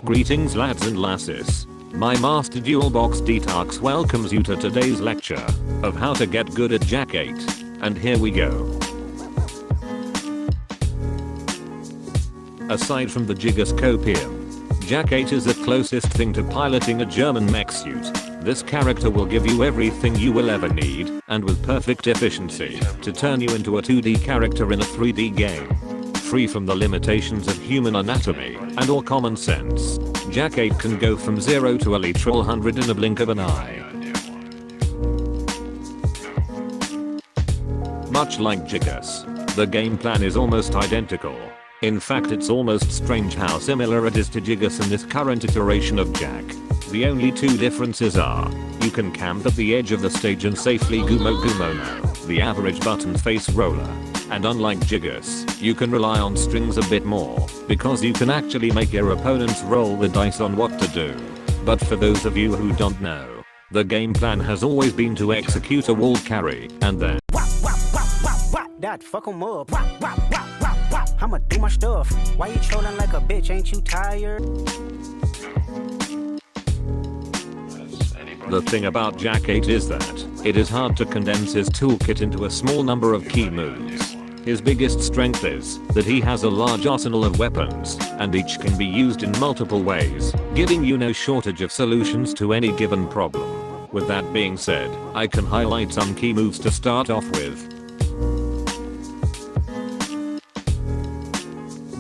Greetings lads and lasses. My master DualBOXDtox welcomes you to today's lecture of how to get good at Jack-8. And here we go. Aside from the gyroscopium, Jack-8 is the closest thing to piloting a German mech suit. This character will give you everything you will ever need, and with perfect efficiency, to turn you into a 2D character in a 3D game. Free from the limitations of human anatomy and or common sense, Jack-8 can go from 0 to a literal 100 in a blink of an eye. Much like Jiggers, the game plan is almost identical. In fact, it's almost strange how similar it is to Jiggers in this current iteration of Jack. The only two differences are, you can camp at the edge of the stage and safely Gumo no, the average button face roller. And unlike Jiggers, you can rely on strings a bit more, because you can actually make your opponents roll the dice on what to do. But for those of you who don't know, the game plan has always been to execute a wall carry, and then that fuck 'em up. I'ma do my stuff. Why you trolling like a bitch? Ain't you tired? The thing about Jack-8 is that it is hard to condense his toolkit into a small number of key moves. His biggest strength is that he has a large arsenal of weapons, and each can be used in multiple ways, giving you no shortage of solutions to any given problem. With that being said, I can highlight some key moves to start off with.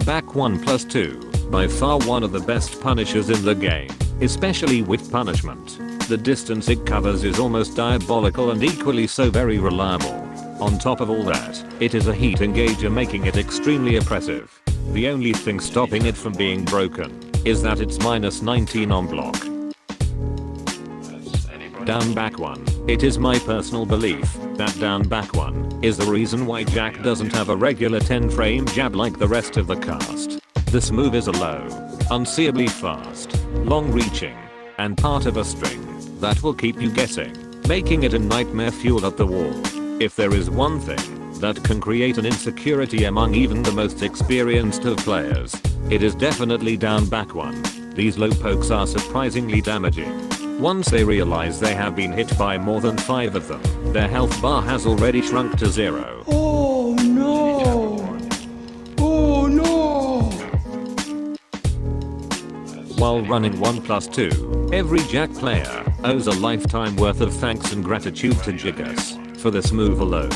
Back 1+2, by far one of the best punishers in the game, especially with punishment. The distance it covers is almost diabolical and equally so very reliable. On top of all that, it is a heat engager, making it extremely oppressive. The only thing stopping it from being broken is that it's -19 on block. Down back 1. It is my personal belief that down back 1 is the reason why Jack doesn't have a regular 10 frame jab like the rest of the cast. This move is a low, unseeably fast, long reaching, and part of a string that will keep you guessing, making it a nightmare fuel at the wall. If there is one thing that can create an insecurity among even the most experienced of players, it is definitely down back 1. These low pokes are surprisingly damaging. Once they realize they have been hit by more than 5 of them, their health bar has already shrunk to 0. Oh no! Oh no! While running 1+2, every Jack player owes a lifetime worth of thanks and gratitude to Jiggers for this move alone.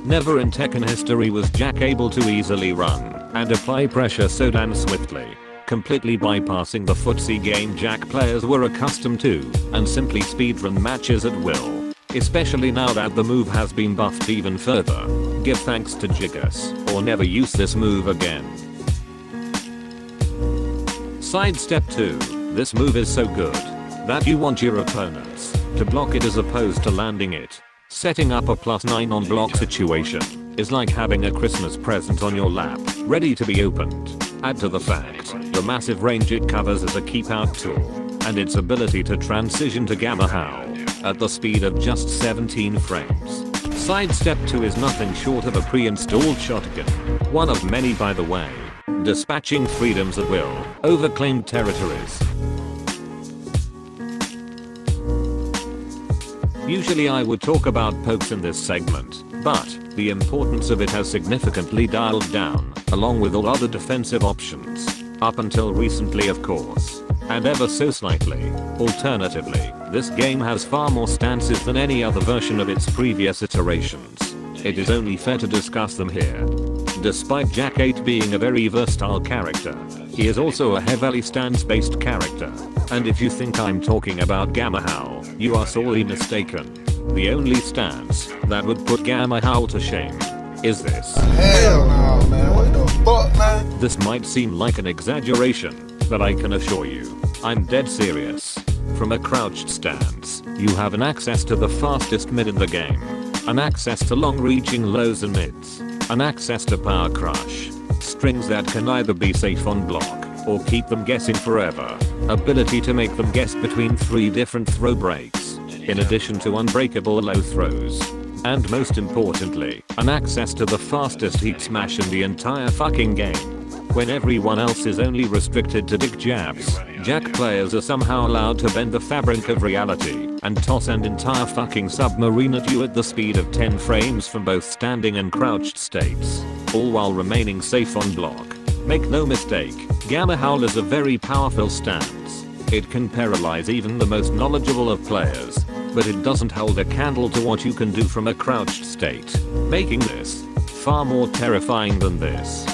Never in Tekken history was Jack able to easily run and apply pressure so damn swiftly, completely bypassing the footsie game Jack players were accustomed to, and simply speedrun matches at will. Especially now that the move has been buffed even further. Give thanks to Jiggers, or never use this move again. Sidestep 2. This move is so good that you want your opponents to block it as opposed to landing it. Setting up a +9 on block situation is like having a Christmas present on your lap, ready to be opened. Add to the fact the massive range it covers as a keep out tool, and its ability to transition to Gamma Howl at the speed of just 17 frames. Sidestep 2 is nothing short of a pre-installed shotgun, one of many by the way, dispatching freedoms at will over claimed territories. Usually I would talk about pokes in this segment, but the importance of it has significantly dialed down, along with all other defensive options. Up until recently of course, and ever so slightly. Alternatively, this game has far more stances than any other version of its previous iterations. It is only fair to discuss them here. Despite Jack-8 being a very versatile character, he is also a heavily stance-based character. And if you think I'm talking about Gamma Howl, you are sorely mistaken. The only stance that would put Gamma Howl to shame is this. Hell no, man. What the fuck, man? This might seem like an exaggeration, but I can assure you, I'm dead serious. From a crouched stance, you have an access to the fastest mid in the game, an access to long-reaching lows and mids, an access to power crush, strings that can either be safe on block or keep them guessing forever, ability to make them guess between 3 different throw breaks, in addition to unbreakable low throws, and most importantly, an access to the fastest heat smash in the entire fucking game. When everyone else is only restricted to dick jabs, Jack players are somehow allowed to bend the fabric of reality and toss an entire fucking submarine at you at the speed of 10 frames from both standing and crouched states, all while remaining safe on block. Make no mistake, Gamma Howl is a very powerful stance. It can paralyze even the most knowledgeable of players, but it doesn't hold a candle to what you can do from a crouched state, making this far more terrifying than this.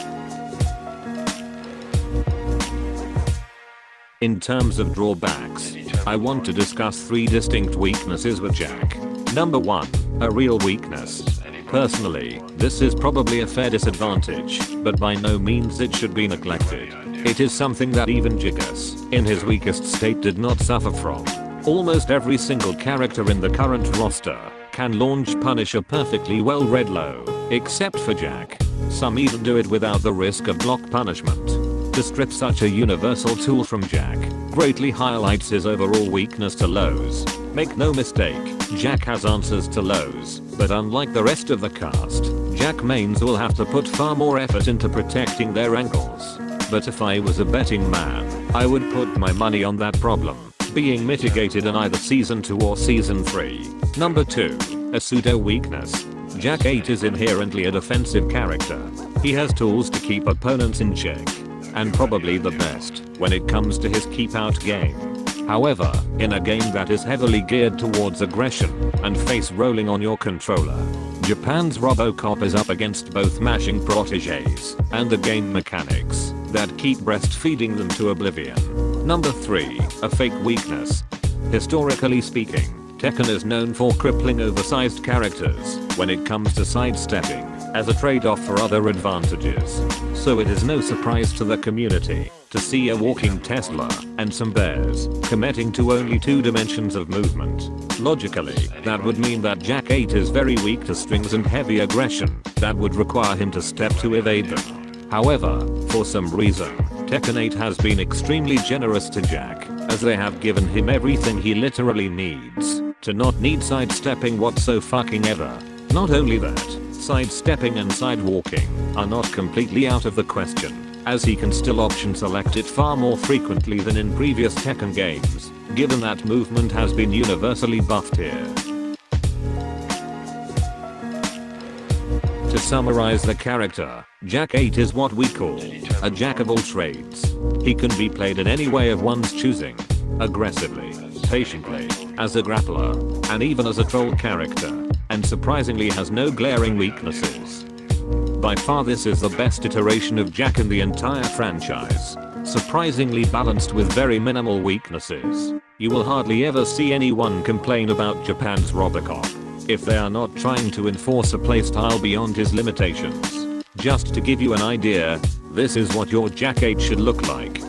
In terms of drawbacks, I want to discuss 3 distinct weaknesses with Jack. Number 1, a real weakness. Personally, this is probably a fair disadvantage, but by no means it should be neglected. It is something that even Jigus, in his weakest state, did not suffer from. Almost every single character in the current roster can launch Punisher perfectly well read low, except for Jack. Some even do it without the risk of block punishment. To strip such a universal tool from Jack greatly highlights his overall weakness to lows. Make no mistake, Jack has answers to lows, but unlike the rest of the cast, Jack mains will have to put far more effort into protecting their ankles. But if I was a betting man, I would put my money on that problem being mitigated in either Season 2 or Season 3. Number 2, a pseudo weakness. Jack-8 is inherently a defensive character. He has tools to keep opponents in check, and probably the best when it comes to his keep out game. However, in a game that is heavily geared towards aggression and face rolling on your controller, Japan's Robocop is up against both mashing proteges and the game mechanics that keep breastfeeding them to oblivion. Number 3, a fake weakness. Historically speaking, Tekken is known for crippling oversized characters when it comes to sidestepping as a trade-off for other advantages. So it is no surprise to the community to see a walking Tesla and some bears committing to only 2 dimensions of movement. Logically, that would mean that Jack-8 is very weak to strings and heavy aggression that would require him to step to evade them. However, for some reason, Tekken 8 has been extremely generous to Jack, as they have given him everything he literally needs to not need sidestepping whatsoever. Not only that, sidestepping and sidewalking are not completely out of the question, as he can still option select it far more frequently than in previous Tekken games, given that movement has been universally buffed here. To summarize the character, Jack-8 is what we call a jack of all trades. He can be played in any way of one's choosing, aggressively, patiently, as a grappler, and even as a troll character, and surprisingly has no glaring weaknesses. By far this is the best iteration of Jack in the entire franchise, surprisingly balanced with very minimal weaknesses. You will hardly ever see anyone complain about Japan's Robocop if they are not trying to enforce a playstyle beyond his limitations. Just to give you an idea, this is what your Jack-8 should look like.